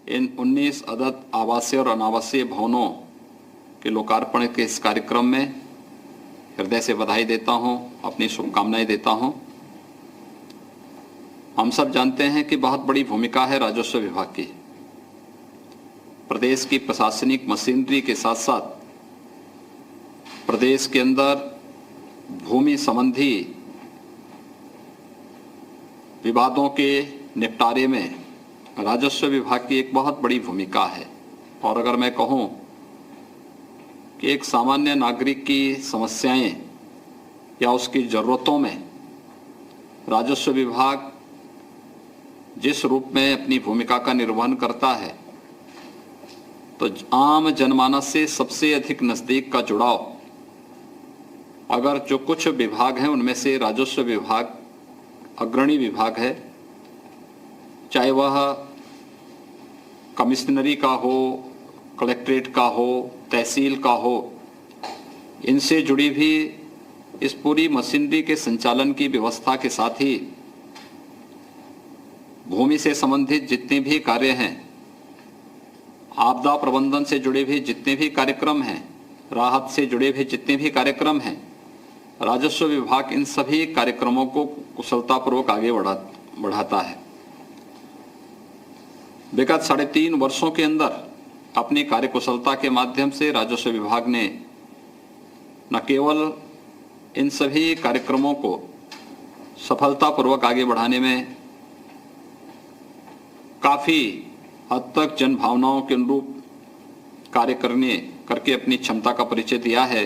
इन 19 अदद आवासीय और अनावासीय भवनों के लोकार्पण के इस कार्यक्रम में हृदय से बधाई देता हूं, अपनी शुभकामनाएं देता हूं। हम सब जानते हैं कि बहुत बड़ी भूमिका है राजस्व विभाग की। प्रदेश की प्रशासनिक मशीनरी के साथ साथ प्रदेश के अंदर भूमि संबंधी विवादों के निपटारे में राजस्व विभाग की एक बहुत बड़ी भूमिका है। और अगर मैं कहूं कि एक सामान्य नागरिक की समस्याएं या उसकी ज़रूरतों में राजस्व विभाग जिस रूप में अपनी भूमिका का निर्वहन करता है, तो आम जनमानस से सबसे अधिक नज़दीक का जुड़ाव अगर जो कुछ विभाग हैं उनमें से राजस्व विभाग अग्रणी विभाग है। चाहे वह कमिश्नरी का हो, कलेक्ट्रेट का हो, तहसील का हो, इनसे जुड़ी भी इस पूरी मशीनरी के संचालन की व्यवस्था के साथ ही भूमि से संबंधित जितने भी कार्य हैं, आपदा प्रबंधन से जुड़े भी जितने भी कार्यक्रम हैं, राहत से जुड़े भी जितने भी कार्यक्रम हैं, राजस्व विभाग इन सभी कार्यक्रमों को कुशलतापूर्वक आगे बढ़ाता है। विगत 3.5 वर्षों के अंदर अपनी कार्यकुशलता के माध्यम से राजस्व विभाग ने न केवल इन सभी कार्यक्रमों को सफलतापूर्वक आगे बढ़ाने में काफ़ी हद तक जन भावनाओं के अनुरूप कार्य करके अपनी क्षमता का परिचय दिया है,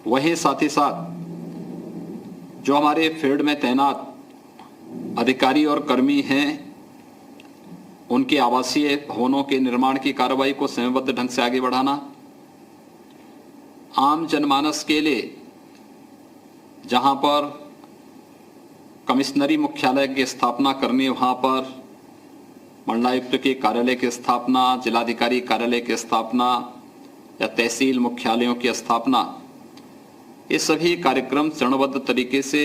वहीं साथ ही साथ जो हमारे फील्ड में तैनात अधिकारी और कर्मी हैं, उनके आवासीय भवनों के निर्माण की कार्रवाई को समयबद्ध ढंग से आगे बढ़ाना, आम जनमानस के लिए जहां पर कमिश्नरी मुख्यालय की स्थापना करनी, वहां पर मंडलायुक्त के कार्यालय की स्थापना, जिलाधिकारी कार्यालय की स्थापना या तहसील मुख्यालयों की स्थापना, ये सभी कार्यक्रम चरणबद्ध तरीके से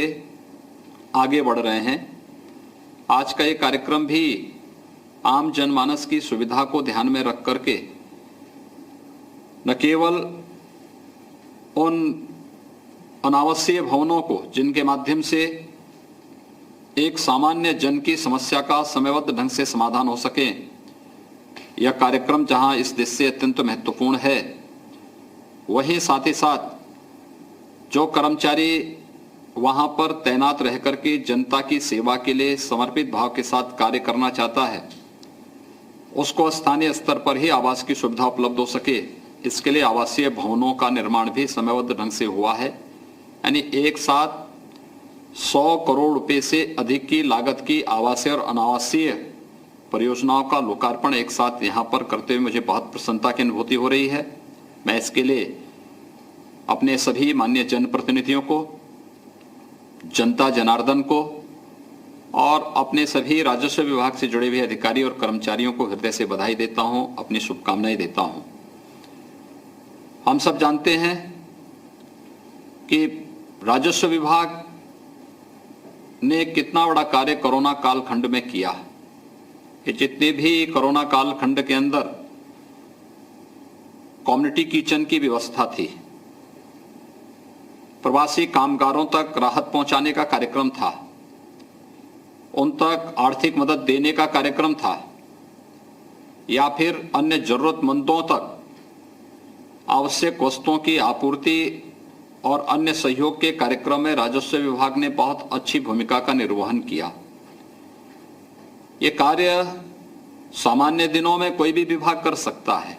आगे बढ़ रहे हैं। आज का ये कार्यक्रम भी आम जनमानस की सुविधा को ध्यान में रख करके न केवल उन अनावासीय भवनों को जिनके माध्यम से एक सामान्य जन की समस्या का समयबद्ध ढंग से समाधान हो सके, यह कार्यक्रम जहां इस दृष्टि से अत्यंत महत्वपूर्ण है, वहीं साथ ही साथ जो कर्मचारी वहां पर तैनात रह करके जनता की सेवा के लिए समर्पित भाव के साथ कार्य करना चाहता है, उसको स्थानीय स्तर पर ही आवास की सुविधा उपलब्ध हो सके, इसके लिए आवासीय भवनों का निर्माण भी समयबद्ध ढंग से हुआ है। यानी एक साथ 100 करोड़ रुपए से अधिक की लागत की आवासीय और अनावासीय परियोजनाओं का लोकार्पण एक साथ यहाँ पर करते हुए मुझे बहुत प्रसन्नता की अनुभूति हो रही है। मैं इसके लिए अपने सभी माननीय जनप्रतिनिधियों को, जनता जनार्दन को और अपने सभी राजस्व विभाग से जुड़े हुए अधिकारी और कर्मचारियों को हृदय से बधाई देता हूं, अपनी शुभकामनाएं देता हूं। हम सब जानते हैं कि राजस्व विभाग ने कितना बड़ा कार्य कोरोना कालखंड में किया कि जितने भी कोरोना कालखंड के अंदर कम्युनिटी किचन की व्यवस्था थी, प्रवासी कामगारों तक राहत पहुंचाने का कार्यक्रम था, उन तक आर्थिक मदद देने का कार्यक्रम था, या फिर अन्य जरूरतमंदों तक आवश्यक वस्तुओं की आपूर्ति और अन्य सहयोग के कार्यक्रम में राजस्व विभाग ने बहुत अच्छी भूमिका का निर्वहन किया। ये कार्य सामान्य दिनों में कोई भी विभाग कर सकता है,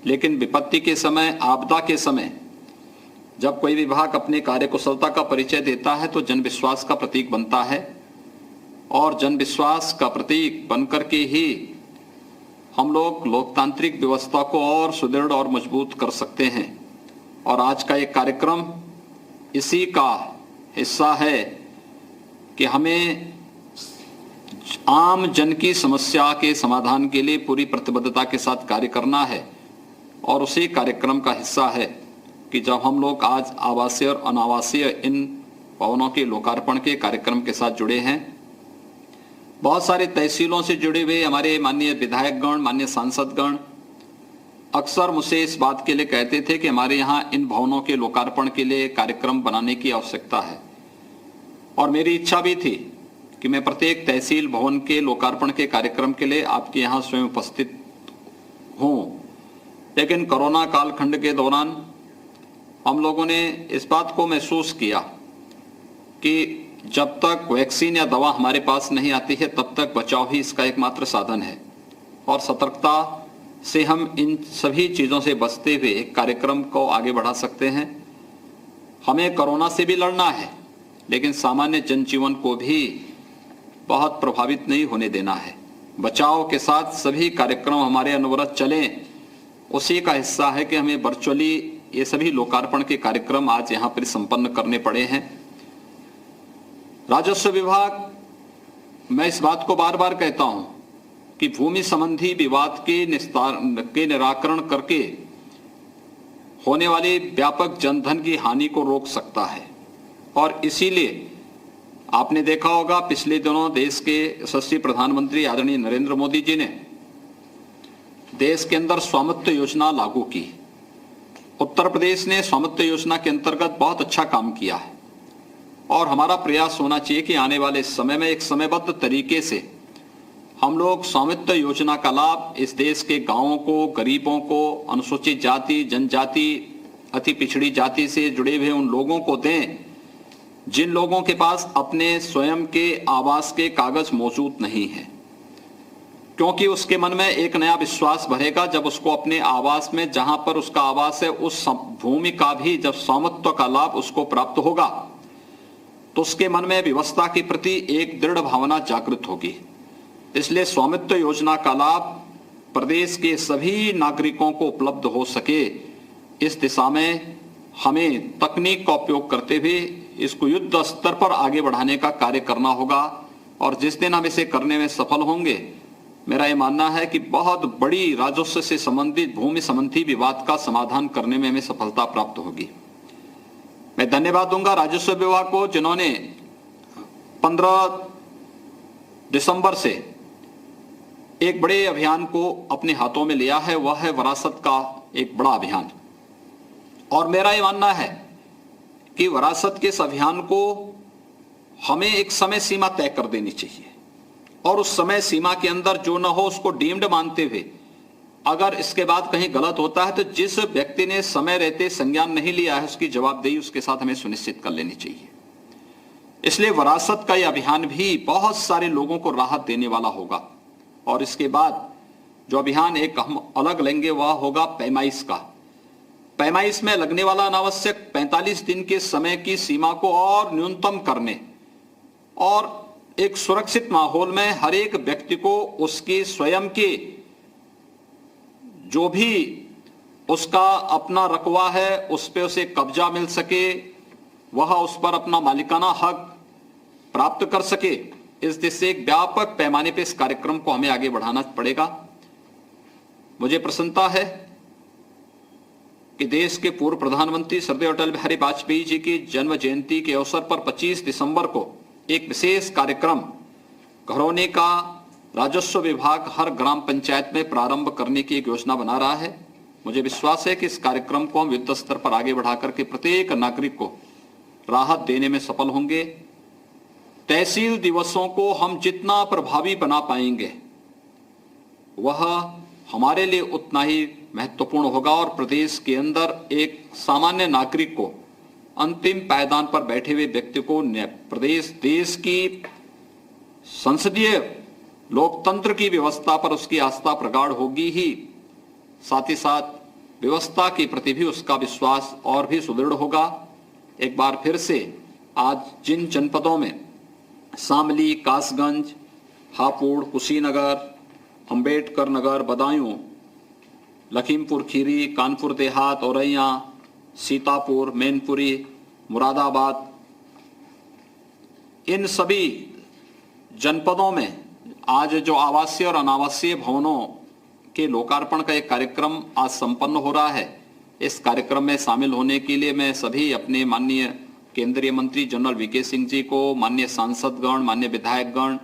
लेकिन विपत्ति के समय, आपदा के समय जब कोई विभाग अपनी कार्यकुशलता का परिचय देता है तो जन विश्वास का प्रतीक बनता है, और जन विश्वास का प्रतीक बनकर के ही हम लोग लोकतांत्रिक व्यवस्था को और सुदृढ़ और मजबूत कर सकते हैं। और आज का ये कार्यक्रम इसी का हिस्सा है कि हमें आम जन की समस्या के समाधान के लिए पूरी प्रतिबद्धता के साथ कार्य करना है, और उसी कार्यक्रम का हिस्सा है कि जब हम लोग आज आवासीय और अनावासीय इन भवनों के लोकार्पण के कार्यक्रम के साथ जुड़े हैं, बहुत सारे तहसीलों से जुड़े हुए हमारे माननीय विधायकगण, माननीय सांसदगण अक्सर मुझसे इस बात के लिए कहते थे कि हमारे यहाँ इन भवनों के लोकार्पण के लिए कार्यक्रम बनाने की आवश्यकता है, और मेरी इच्छा भी थी कि मैं प्रत्येक तहसील भवन के लोकार्पण के कार्यक्रम के लिए आपके यहाँ स्वयं उपस्थित हूँ। लेकिन कोरोना कालखंड के दौरान हम लोगों ने इस बात को महसूस किया कि जब तक वैक्सीन या दवा हमारे पास नहीं आती है तब तक बचाव ही इसका एकमात्र साधन है, और सतर्कता से हम इन सभी चीज़ों से बचते हुए एक कार्यक्रम को आगे बढ़ा सकते हैं। हमें कोरोना से भी लड़ना है, लेकिन सामान्य जनजीवन को भी बहुत प्रभावित नहीं होने देना है। बचाव के साथ सभी कार्यक्रम हमारे अनवरत चलें, उसी का हिस्सा है कि हमें वर्चुअली ये सभी लोकार्पण के कार्यक्रम आज यहाँ पर संपन्न करने पड़े हैं। राजस्व विभाग, मैं इस बात को बार बार कहता हूं कि भूमि संबंधी विवाद के निराकरण करके होने वाली व्यापक जनधन की हानि को रोक सकता है, और इसीलिए आपने देखा होगा पिछले दिनों देश के यशस्वी प्रधानमंत्री आदरणीय नरेंद्र मोदी जी ने देश के अंदर स्वामित्व योजना लागू की। उत्तर प्रदेश ने स्वामित्व योजना के अंतर्गत बहुत अच्छा काम किया है, और हमारा प्रयास होना चाहिए कि आने वाले समय में एक समयबद्ध तरीके से हम लोग स्वामित्व योजना का लाभ इस देश के गांवों को, गरीबों को, अनुसूचित जाति, जनजाति, अति पिछड़ी जाति से जुड़े हुए उन लोगों को दें जिन लोगों के पास अपने स्वयं के आवास के कागज मौजूद नहीं है, क्योंकि उसके मन में एक नया विश्वास भरेगा जब उसको अपने आवास में, जहां पर उसका आवास है, उस भूमि का भी जब स्वामित्व का लाभ उसको प्राप्त होगा तो उसके मन में व्यवस्था के प्रति एक दृढ़ भावना जागृत होगी। इसलिए स्वामित्व योजना का लाभ प्रदेश के सभी नागरिकों को उपलब्ध हो सके, इस दिशा में हमें तकनीक का उपयोग करते हुए इसको युद्ध स्तर पर आगे बढ़ाने का कार्य करना होगा, और जिस दिन हम इसे करने में सफल होंगे, मेरा ये मानना है कि बहुत बड़ी राजस्व से संबंधित भूमि संबंधी विवाद का समाधान करने में हमें सफलता प्राप्त होगी। मैं धन्यवाद दूंगा राजस्व विभाग को, जिन्होंने 15 दिसंबर से एक बड़े अभियान को अपने हाथों में लिया है, वह है विरासत का एक बड़ा अभियान। और मेरा ये मानना है कि विरासत के इस अभियान को हमें एक समय सीमा तय कर देनी चाहिए, और उस समय सीमा के अंदर जो न हो उसको डीम्ड मानते हुए अगर इसके बाद कहीं गलत होता है तो जिस व्यक्ति ने समय रहते संज्ञान नहीं लिया है उसकी जवाबदेही उसके साथ हमें सुनिश्चित कर लेनी चाहिए। इसलिए विरासत का यह अभियान भी बहुत सारे लोगों को राहत देने वाला होगा, और इसके बाद जो अभियान एक हम अलग लेंगे वह होगा पैमाइश का। पैमाइश में लगने वाला अनावश्यक 45 दिन के समय की सीमा को और न्यूनतम करने, और एक सुरक्षित माहौल में हर एक व्यक्ति को उसकी स्वयं के जो भी उसका अपना रकबा है उस पे उसे कब्जा मिल सके, वह उस पर अपना मालिकाना हक प्राप्त कर सके। इस दिशा से एक व्यापक पैमाने पे इस कार्यक्रम को हमें आगे बढ़ाना पड़ेगा। मुझे प्रसन्नता है कि देश के पूर्व प्रधानमंत्री श्रद्धेय अटल बिहारी वाजपेयी जी की जन्म जयंती के अवसर पर 25 दिसंबर को एक विशेष कार्यक्रम घरौने का राजस्व विभाग हर ग्राम पंचायत में प्रारंभ करने की एक योजना बना रहा है। मुझे विश्वास है कि इस कार्यक्रम को हम युद्ध स्तर पर आगे बढ़ा करके प्रत्येक नागरिक को राहत देने में सफल होंगे। तहसील दिवसों को हम जितना प्रभावी बना पाएंगे वह हमारे लिए उतना ही महत्वपूर्ण होगा, और प्रदेश के अंदर एक सामान्य नागरिक को, अंतिम पायदान पर बैठे हुए व्यक्ति को प्रदेश देश की संसदीय लोकतंत्र की व्यवस्था पर उसकी आस्था प्रगाढ़ होगी ही, साथ ही साथ व्यवस्था के प्रति भी उसका विश्वास और भी सुदृढ़ होगा। एक बार फिर से आज जिन जनपदों में शामली, कासगंज, हापुड़, कुशीनगर, अंबेडकर नगर, बदायूं, लखीमपुर खीरी, कानपुर देहात, औरैया, सीतापुर, मैनपुरी, मुरादाबाद, इन सभी जनपदों में आज जो आवासीय और अनावासीय भवनों के लोकार्पण का एक कार्यक्रम आज संपन्न हो रहा है। इस कार्यक्रम में शामिल होने के लिए मैं सभी अपने माननीय केंद्रीय मंत्री जनरल वीके सिंह जी को, माननीय सांसदगण, माननीय विधायकगण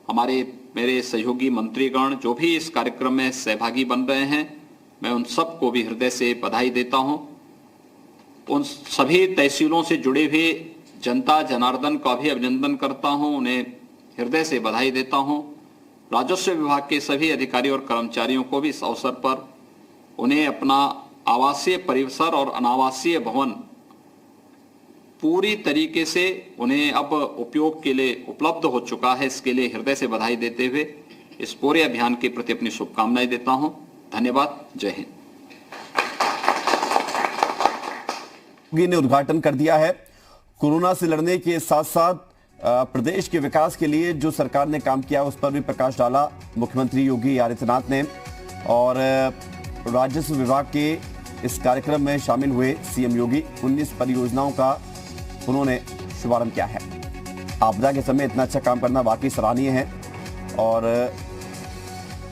हमारे मेरे सहयोगी मंत्रीगण जो भी इस कार्यक्रम में सहभागी बन रहे हैं, मैं उन सबको भी हृदय से बधाई देता हूं। उन सभी तहसीलों से जुड़े हुए जनता जनार्दन का भी अभिनंदन करता हूं, उन्हें हृदय से बधाई देता हूं। राजस्व विभाग के सभी अधिकारी और कर्मचारियों को भी इस अवसर पर उन्हें अपना आवासीय परिसर और अनावासीय भवन पूरी तरीके से उन्हें अब उपयोग के लिए उपलब्ध हो चुका है, इसके लिए हृदय से बधाई देते हुए इस पूरे अभियान के प्रति अपनी शुभकामनाएं देता हूं। धन्यवाद। जय हिंद। ने उद्घाटन कर दिया है। कोरोना से लड़ने के साथ साथ प्रदेश के विकास के लिए जो सरकार ने काम किया उस पर भी प्रकाश डाला मुख्यमंत्री योगी आदित्यनाथ ने। और राजस्व विभाग के इस कार्यक्रम में शामिल हुए सीएम योगी 19 परियोजनाओं का उन्होंने शुभारंभ किया है। आपदा के समय इतना अच्छा काम करना वाकई सराहनीय है और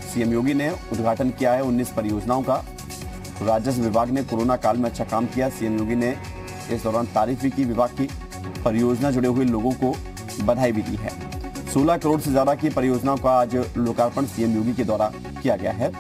सीएम योगी ने उद्घाटन किया है 19 परियोजनाओं का। राजस्व विभाग ने कोरोना काल में अच्छा काम किया। सीएम योगी ने इस दौरान तारीफ भी की। विभाग की परियोजना जुड़े हुए लोगों को बधाई भी दी है। 16 करोड़ से ज्यादा की परियोजनाओं का आज लोकार्पण सीएम योगी के द्वारा किया गया है।